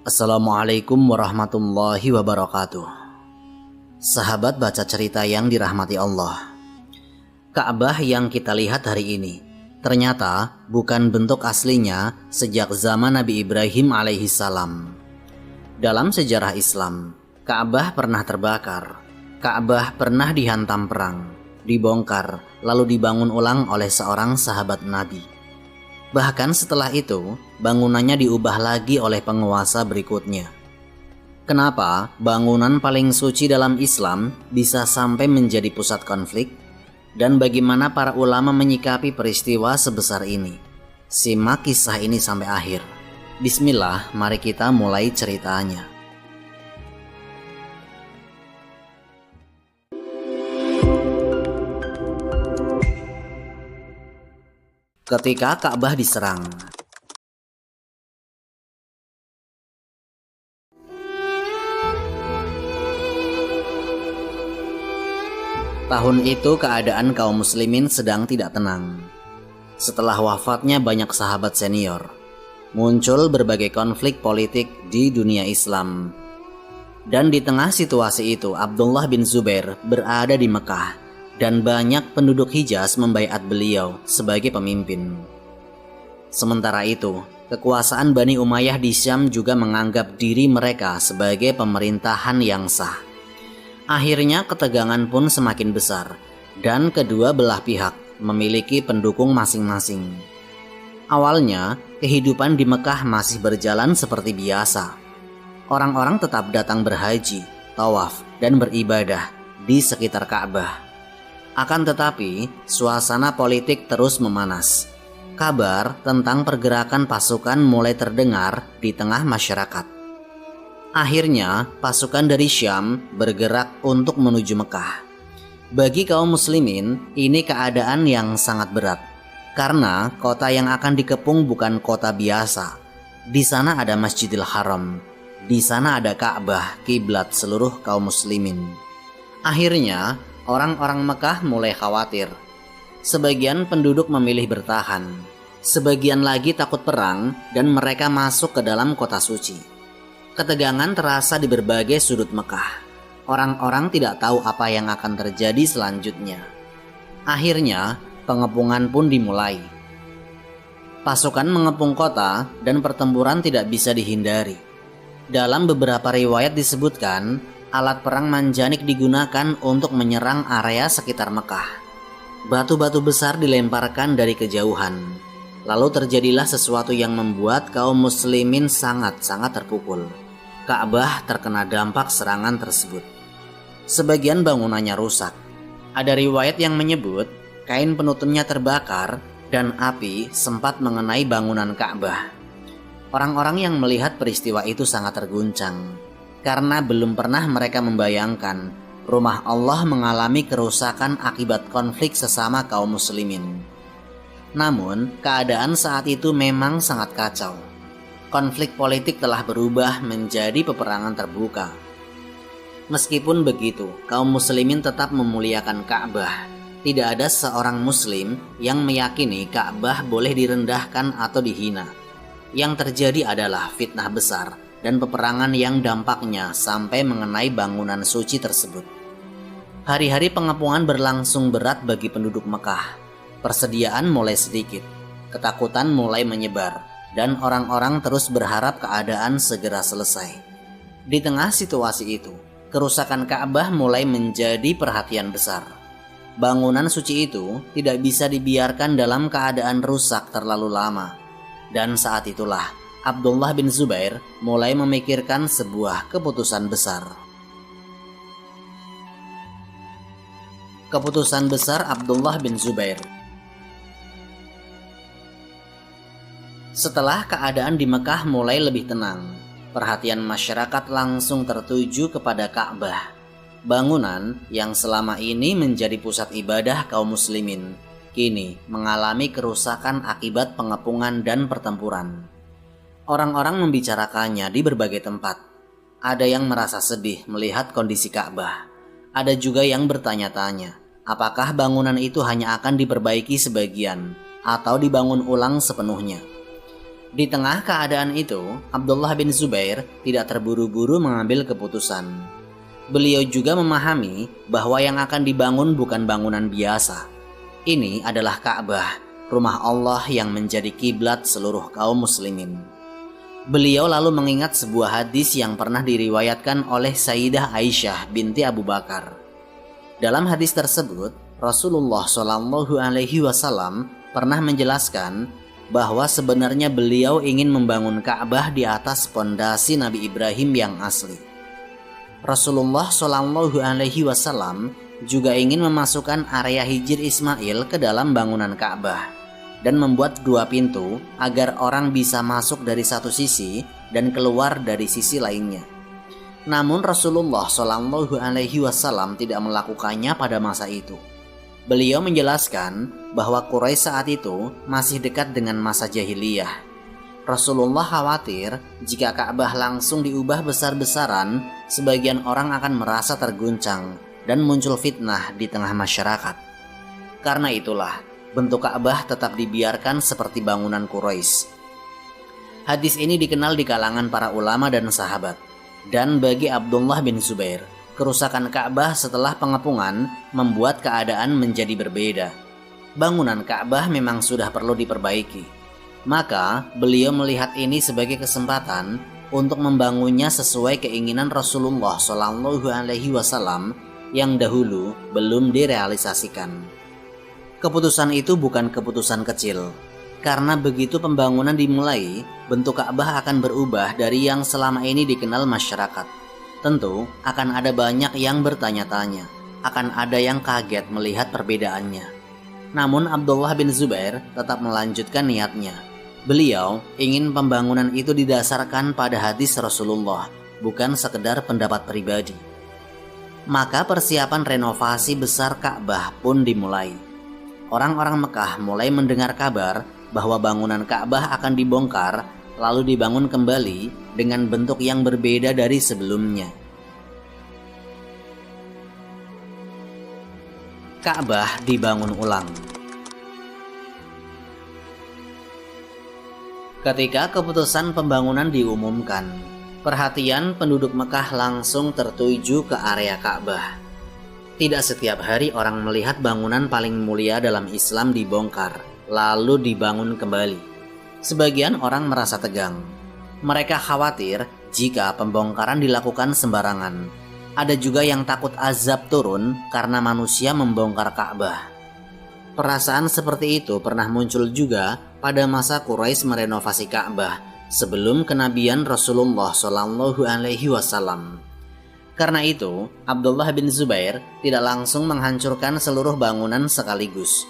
Assalamualaikum warahmatullahi wabarakatuh. Sahabat baca cerita yang dirahmati Allah, Ka'bah yang kita lihat hari ini ternyata bukan bentuk aslinya sejak zaman Nabi Ibrahim alaihissalam. Dalam sejarah Islam, Ka'bah pernah terbakar, Ka'bah pernah dihantam perang, dibongkar, lalu dibangun ulang oleh seorang sahabat Nabi. Bahkan setelah itu, bangunannya diubah lagi oleh penguasa berikutnya. Kenapa bangunan paling suci dalam Islam bisa sampai menjadi pusat konflik? Dan bagaimana para ulama menyikapi peristiwa sebesar ini? Simak kisah ini sampai akhir. Bismillah, mari kita mulai ceritanya. Ketika Ka'bah diserang, tahun itu keadaan kaum muslimin sedang tidak tenang. Setelah wafatnya banyak sahabat senior, muncul berbagai konflik politik di dunia Islam. Dan di tengah situasi itu, Abdullah bin Zubair berada di Mekah dan banyak penduduk Hijaz membaiat beliau sebagai pemimpin. Sementara itu, kekuasaan Bani Umayyah di Syam juga menganggap diri mereka sebagai pemerintahan yang sah. Akhirnya ketegangan pun semakin besar dan kedua belah pihak memiliki pendukung masing-masing. Awalnya, kehidupan di Mekah masih berjalan seperti biasa. Orang-orang tetap datang berhaji, tawaf, dan beribadah di sekitar Ka'bah. Akan tetapi, suasana politik terus memanas. Kabar tentang pergerakan pasukan mulai terdengar di tengah masyarakat. Akhirnya, pasukan dari Syam bergerak untuk menuju Mekah. Bagi kaum muslimin, ini keadaan yang sangat berat. Karena kota yang akan dikepung bukan kota biasa. Di sana ada Masjidil Haram. Di sana ada Ka'bah, kiblat seluruh kaum muslimin. Akhirnya, orang-orang Mekah mulai khawatir. Sebagian penduduk memilih bertahan. Sebagian lagi takut perang dan mereka masuk ke dalam kota suci. Ketegangan terasa di berbagai sudut Mekah. Orang-orang tidak tahu apa yang akan terjadi selanjutnya. Akhirnya, pengepungan pun dimulai. Pasukan mengepung kota dan pertempuran tidak bisa dihindari. Dalam beberapa riwayat disebutkan, alat perang manjanik digunakan untuk menyerang area sekitar Mekah. Batu-batu besar dilemparkan dari kejauhan. Lalu terjadilah sesuatu yang membuat kaum muslimin sangat-sangat terpukul. Ka'bah terkena dampak serangan tersebut. Sebagian bangunannya rusak. Ada riwayat yang menyebut kain penutupnya terbakar dan api sempat mengenai bangunan Ka'bah. Orang-orang yang melihat peristiwa itu sangat terguncang. Karena belum pernah mereka membayangkan rumah Allah mengalami kerusakan akibat konflik sesama kaum muslimin. Namun, keadaan saat itu memang sangat kacau. Konflik politik telah berubah menjadi peperangan terbuka. Meskipun begitu, kaum muslimin tetap memuliakan Ka'bah. Tidak ada seorang muslim yang meyakini Ka'bah boleh direndahkan atau dihina. Yang terjadi adalah fitnah besar dan peperangan yang dampaknya sampai mengenai bangunan suci tersebut. Hari-hari pengepungan berlangsung berat bagi penduduk Mekah. Persediaan mulai sedikit, ketakutan mulai menyebar, dan orang-orang terus berharap keadaan segera selesai. Di tengah situasi itu, kerusakan Ka'bah mulai menjadi perhatian besar. Bangunan suci itu tidak bisa dibiarkan dalam keadaan rusak terlalu lama. Dan saat itulah Abdullah bin Zubair mulai memikirkan sebuah keputusan besar. Keputusan besar Abdullah bin Zubair. Setelah keadaan di Mekah mulai lebih tenang, perhatian masyarakat langsung tertuju kepada Ka'bah. Bangunan yang selama ini menjadi pusat ibadah kaum muslimin kini mengalami kerusakan akibat pengepungan dan pertempuran. Orang-orang membicarakannya di berbagai tempat. Ada yang merasa sedih melihat kondisi Ka'bah. Ada juga yang bertanya-tanya, apakah bangunan itu hanya akan diperbaiki sebagian atau dibangun ulang sepenuhnya. Di tengah keadaan itu, Abdullah bin Zubair tidak terburu-buru mengambil keputusan. Beliau juga memahami bahwa yang akan dibangun bukan bangunan biasa. Ini adalah Ka'bah, rumah Allah yang menjadi kiblat seluruh kaum muslimin. Beliau lalu mengingat sebuah hadis yang pernah diriwayatkan oleh Sayyidah Aisyah binti Abu Bakar. Dalam hadis tersebut, Rasulullah SAW pernah menjelaskan bahwa sebenarnya beliau ingin membangun Ka'bah di atas pondasi Nabi Ibrahim yang asli. Rasulullah SAW juga ingin memasukkan area Hijr Ismail ke dalam bangunan Ka'bah dan membuat 2 pintu agar orang bisa masuk dari satu sisi dan keluar dari sisi lainnya. Namun Rasulullah SAW tidak melakukannya pada masa itu. Beliau menjelaskan bahwa Quraisy saat itu masih dekat dengan masa jahiliyah. Rasulullah khawatir jika Ka'bah langsung diubah besar-besaran, sebagian orang akan merasa terguncang dan muncul fitnah di tengah masyarakat. Karena itulah, bentuk Ka'bah tetap dibiarkan seperti bangunan Quraisy. Hadis ini dikenal di kalangan para ulama dan sahabat. Dan bagi Abdullah bin Zubair, kerusakan Ka'bah setelah pengepungan membuat keadaan menjadi berbeda. Bangunan Ka'bah memang sudah perlu diperbaiki. Maka beliau melihat ini sebagai kesempatan untuk membangunnya sesuai keinginan Rasulullah SAW yang dahulu belum direalisasikan. Keputusan itu bukan keputusan kecil, karena begitu pembangunan dimulai, bentuk Ka'bah akan berubah dari yang selama ini dikenal masyarakat. Tentu akan ada banyak yang bertanya-tanya, akan ada yang kaget melihat perbedaannya. Namun Abdullah bin Zubair tetap melanjutkan niatnya. Beliau ingin pembangunan itu didasarkan pada hadis Rasulullah, bukan sekedar pendapat pribadi. Maka persiapan renovasi besar Ka'bah pun dimulai. Orang-orang Mekah mulai mendengar kabar bahwa bangunan Ka'bah akan dibongkar lalu dibangun kembali dengan bentuk yang berbeda dari sebelumnya. Ka'bah dibangun ulang. Ketika keputusan pembangunan diumumkan, perhatian penduduk Mekah langsung tertuju ke area Ka'bah. Tidak setiap hari orang melihat bangunan paling mulia dalam Islam dibongkar, lalu dibangun kembali. Sebagian orang merasa tegang. Mereka khawatir jika pembongkaran dilakukan sembarangan. Ada juga yang takut azab turun karena manusia membongkar Ka'bah. Perasaan seperti itu pernah muncul juga pada masa Quraisy merenovasi Ka'bah sebelum kenabian Rasulullah SAW. Karena itu, Abdullah bin Zubair tidak langsung menghancurkan seluruh bangunan sekaligus.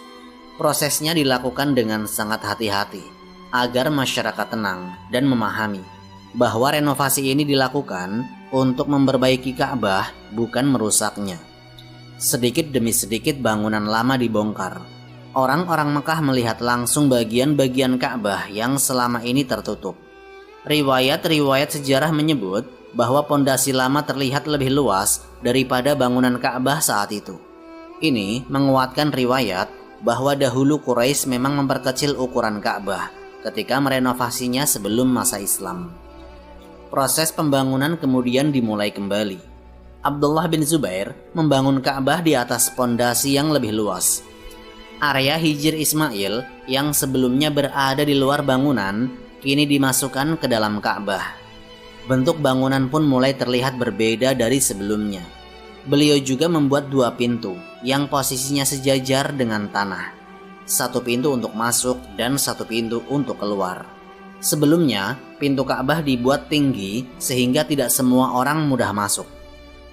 Prosesnya dilakukan dengan sangat hati-hati agar masyarakat tenang dan memahami bahwa renovasi ini dilakukan untuk memperbaiki Ka'bah, bukan merusaknya. Sedikit demi sedikit bangunan lama dibongkar. Orang-orang Mekah melihat langsung bagian-bagian Ka'bah yang selama ini tertutup. Riwayat-riwayat sejarah menyebut bahwa pondasi lama terlihat lebih luas daripada bangunan Ka'bah saat itu. Ini menguatkan riwayat bahwa dahulu Quraisy memang memperkecil ukuran Ka'bah ketika merenovasinya sebelum masa Islam. Proses pembangunan kemudian dimulai kembali. Abdullah bin Zubair membangun Ka'bah di atas pondasi yang lebih luas. Area Hijr Ismail yang sebelumnya berada di luar bangunan kini dimasukkan ke dalam Ka'bah. Bentuk bangunan pun mulai terlihat berbeda dari sebelumnya. Beliau juga membuat 2 pintu yang posisinya sejajar dengan tanah. 1 pintu untuk masuk dan 1 pintu untuk keluar. Sebelumnya, pintu Ka'bah dibuat tinggi sehingga tidak semua orang mudah masuk.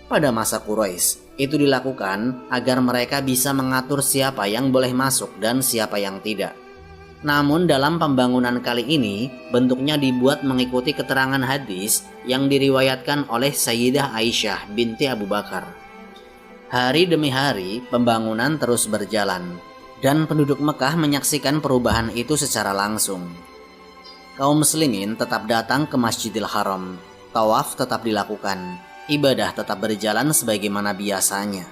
Pada masa Quraisy, itu dilakukan agar mereka bisa mengatur siapa yang boleh masuk dan siapa yang tidak. Namun dalam pembangunan kali ini, bentuknya dibuat mengikuti keterangan hadis yang diriwayatkan oleh Sayyidah Aisyah binti Abu Bakar. Hari demi hari, pembangunan terus berjalan, dan penduduk Mekah menyaksikan perubahan itu secara langsung. Kaum muslimin tetap datang ke Masjidil Haram, tawaf tetap dilakukan, ibadah tetap berjalan sebagaimana biasanya.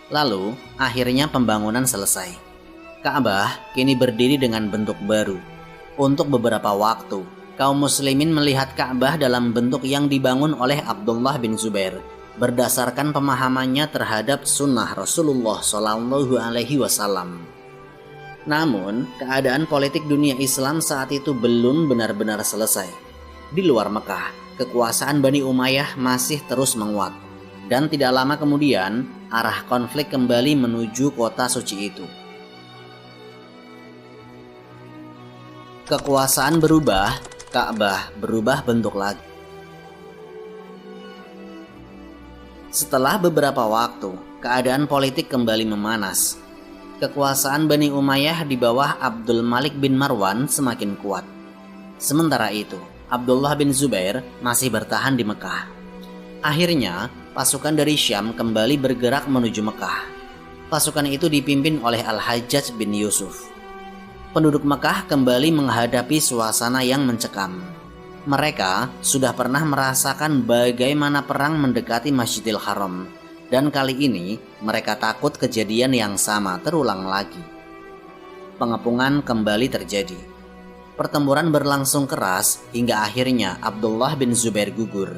Lalu, akhirnya pembangunan selesai. Ka'bah kini berdiri dengan bentuk baru. Untuk beberapa waktu, kaum muslimin melihat Ka'bah dalam bentuk yang dibangun oleh Abdullah bin Zubair berdasarkan pemahamannya terhadap sunnah Rasulullah Shallallahu Alaihi Wasallam. Namun, keadaan politik dunia Islam saat itu belum benar-benar selesai. Di luar Mekah, kekuasaan Bani Umayyah masih terus menguat, dan tidak lama kemudian arah konflik kembali menuju kota suci itu. Kekuasaan berubah, Ka'bah berubah bentuk lagi. Setelah beberapa waktu, keadaan politik kembali memanas. Kekuasaan Bani Umayyah di bawah Abdul Malik bin Marwan semakin kuat. Sementara itu, Abdullah bin Zubair masih bertahan di Mekah. Akhirnya, pasukan dari Syam kembali bergerak menuju Mekah. Pasukan itu dipimpin oleh Al-Hajjaj bin Yusuf. Penduduk Mekah kembali menghadapi suasana yang mencekam. Mereka sudah pernah merasakan bagaimana perang mendekati Masjidil Haram, dan kali ini mereka takut kejadian yang sama terulang lagi. Pengepungan kembali terjadi. Pertempuran berlangsung keras hingga akhirnya Abdullah bin Zubair gugur.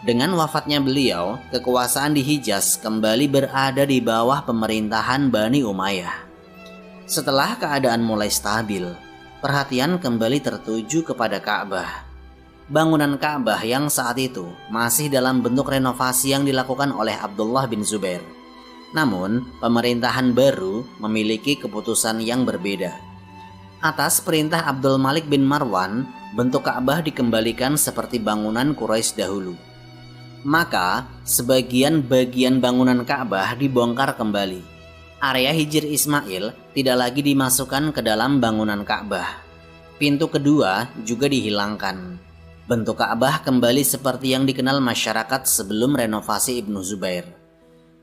Dengan wafatnya beliau, kekuasaan di Hijaz kembali berada di bawah pemerintahan Bani Umayyah. Setelah keadaan mulai stabil, perhatian kembali tertuju kepada Ka'bah. Bangunan Ka'bah yang saat itu masih dalam bentuk renovasi yang dilakukan oleh Abdullah bin Zubair. Namun, pemerintahan baru memiliki keputusan yang berbeda. Atas perintah Abdul Malik bin Marwan, bentuk Ka'bah dikembalikan seperti bangunan Quraisy dahulu. Maka, sebagian bagian bangunan Ka'bah dibongkar kembali. Area Hijr Ismail tidak lagi dimasukkan ke dalam bangunan Ka'bah. Pintu kedua juga dihilangkan. Bentuk Ka'bah kembali seperti yang dikenal masyarakat sebelum renovasi Ibnu Zubair.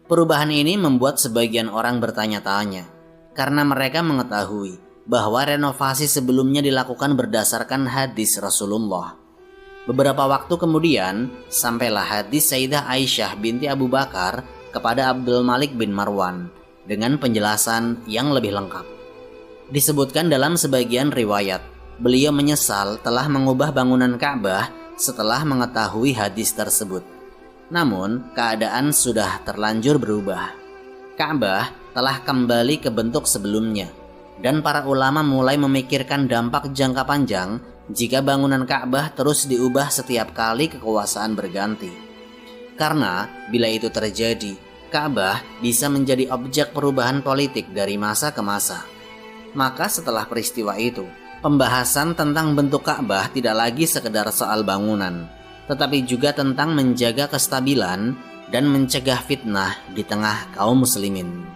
Perubahan ini membuat sebagian orang bertanya-tanya, karena mereka mengetahui bahwa renovasi sebelumnya dilakukan berdasarkan hadis Rasulullah. Beberapa waktu kemudian, sampailah hadis Sayyidah Aisyah binti Abu Bakar kepada Abdul Malik bin Marwan dengan penjelasan yang lebih lengkap. Disebutkan dalam sebagian riwayat, beliau menyesal telah mengubah bangunan Ka'bah setelah mengetahui hadis tersebut. Namun, keadaan sudah terlanjur berubah. Ka'bah telah kembali ke bentuk sebelumnya, dan para ulama mulai memikirkan dampak jangka panjang jika bangunan Ka'bah terus diubah setiap kali kekuasaan berganti. Karena bila itu terjadi, Ka'bah bisa menjadi objek perubahan politik dari masa ke masa. Maka setelah peristiwa itu, pembahasan tentang bentuk Ka'bah tidak lagi sekedar soal bangunan, tetapi juga tentang menjaga kestabilan dan mencegah fitnah di tengah kaum muslimin.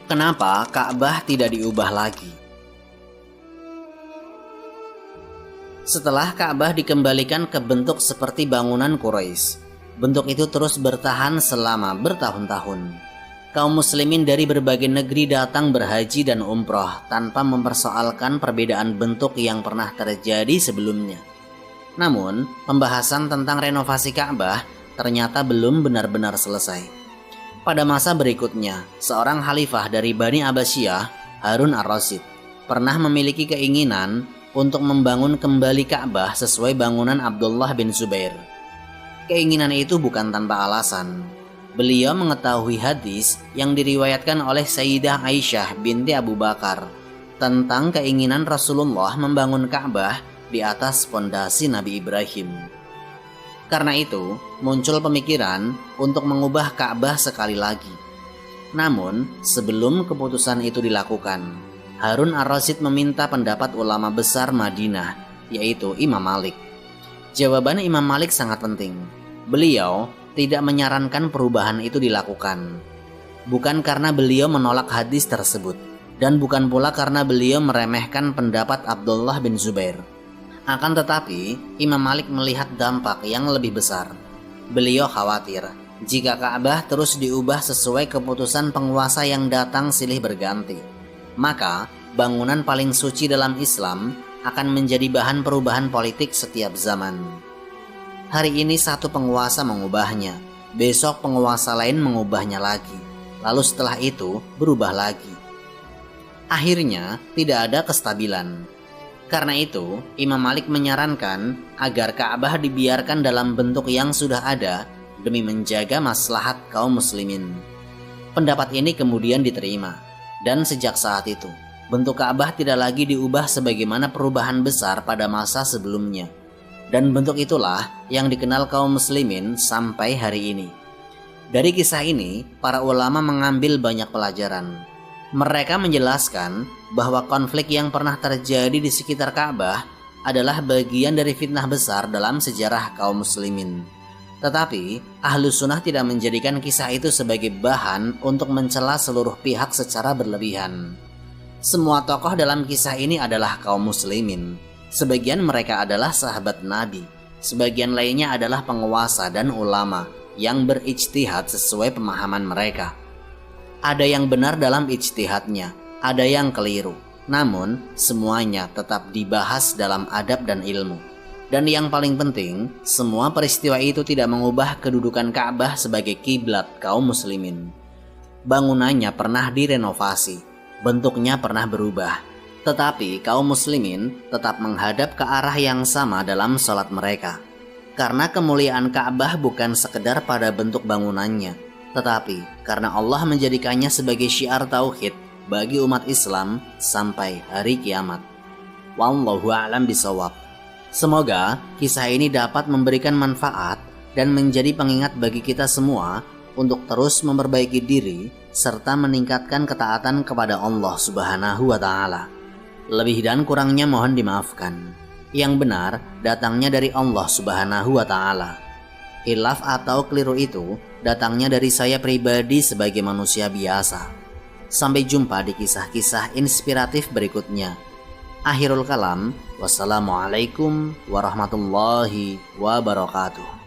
Kenapa Ka'bah tidak diubah lagi? Setelah Ka'bah dikembalikan ke bentuk seperti bangunan Quraisy, bentuk itu terus bertahan selama bertahun-tahun. Kaum muslimin dari berbagai negeri datang berhaji dan umroh tanpa mempersoalkan perbedaan bentuk yang pernah terjadi sebelumnya. Namun, pembahasan tentang renovasi Ka'bah ternyata belum benar-benar selesai. Pada masa berikutnya, seorang khalifah dari Bani Abbasiyah, Harun ar-Rasyid, pernah memiliki keinginan untuk membangun kembali Ka'bah sesuai bangunan Abdullah bin Zubair. Keinginan itu bukan tanpa alasan. Beliau mengetahui hadis yang diriwayatkan oleh Sayyidah Aisyah binti Abu Bakar tentang keinginan Rasulullah membangun Ka'bah di atas pondasi Nabi Ibrahim. Karena itu, muncul pemikiran untuk mengubah Ka'bah sekali lagi. Namun, sebelum keputusan itu dilakukan, Harun ar-Rasyid meminta pendapat ulama besar Madinah, yaitu Imam Malik. Jawaban Imam Malik sangat penting. Beliau tidak menyarankan perubahan itu dilakukan. Bukan karena beliau menolak hadis tersebut, dan bukan pula karena beliau meremehkan pendapat Abdullah bin Zubair. Akan tetapi, Imam Malik melihat dampak yang lebih besar. Beliau khawatir jika Ka'bah terus diubah sesuai keputusan penguasa yang datang silih berganti, maka bangunan paling suci dalam Islam akan menjadi bahan perubahan politik setiap zaman. Hari ini satu penguasa mengubahnya, besok penguasa lain mengubahnya lagi, lalu setelah itu berubah lagi. Akhirnya tidak ada kestabilan. Karena itu, Imam Malik menyarankan agar Ka'bah dibiarkan dalam bentuk yang sudah ada demi menjaga maslahat kaum muslimin. Pendapat ini kemudian diterima, dan sejak saat itu, bentuk Ka'bah tidak lagi diubah sebagaimana perubahan besar pada masa sebelumnya. Dan bentuk itulah yang dikenal kaum muslimin sampai hari ini. Dari kisah ini, para ulama mengambil banyak pelajaran. Mereka menjelaskan bahwa konflik yang pernah terjadi di sekitar Ka'bah adalah bagian dari fitnah besar dalam sejarah kaum muslimin. Tetapi, Ahlus Sunnah tidak menjadikan kisah itu sebagai bahan untuk mencela seluruh pihak secara berlebihan. Semua tokoh dalam kisah ini adalah kaum muslimin. Sebagian mereka adalah sahabat Nabi, sebagian lainnya adalah penguasa dan ulama yang berijtihad sesuai pemahaman mereka. Ada yang benar dalam ijtihadnya, ada yang keliru. Namun, semuanya tetap dibahas dalam adab dan ilmu. Dan yang paling penting, semua peristiwa itu tidak mengubah kedudukan Ka'bah sebagai kiblat kaum muslimin. Bangunannya pernah direnovasi, bentuknya pernah berubah, tetapi kaum muslimin tetap menghadap ke arah yang sama dalam sholat mereka. Karena kemuliaan Ka'bah bukan sekedar pada bentuk bangunannya, tetapi karena Allah menjadikannya sebagai syiar tauhid bagi umat Islam sampai hari kiamat. Wallahu a'lam bishawab. Semoga kisah ini dapat memberikan manfaat dan menjadi pengingat bagi kita semua untuk terus memperbaiki diri serta meningkatkan ketaatan kepada Allah Subhanahu wa Ta'ala. Lebih dan kurangnya mohon dimaafkan. Yang benar datangnya dari Allah Subhanahu wa Ta'ala. Hilaf atau keliru itu datangnya dari saya pribadi sebagai manusia biasa. Sampai jumpa di kisah-kisah inspiratif berikutnya. Akhirul kalam, wassalamualaikum warahmatullahi wabarakatuh.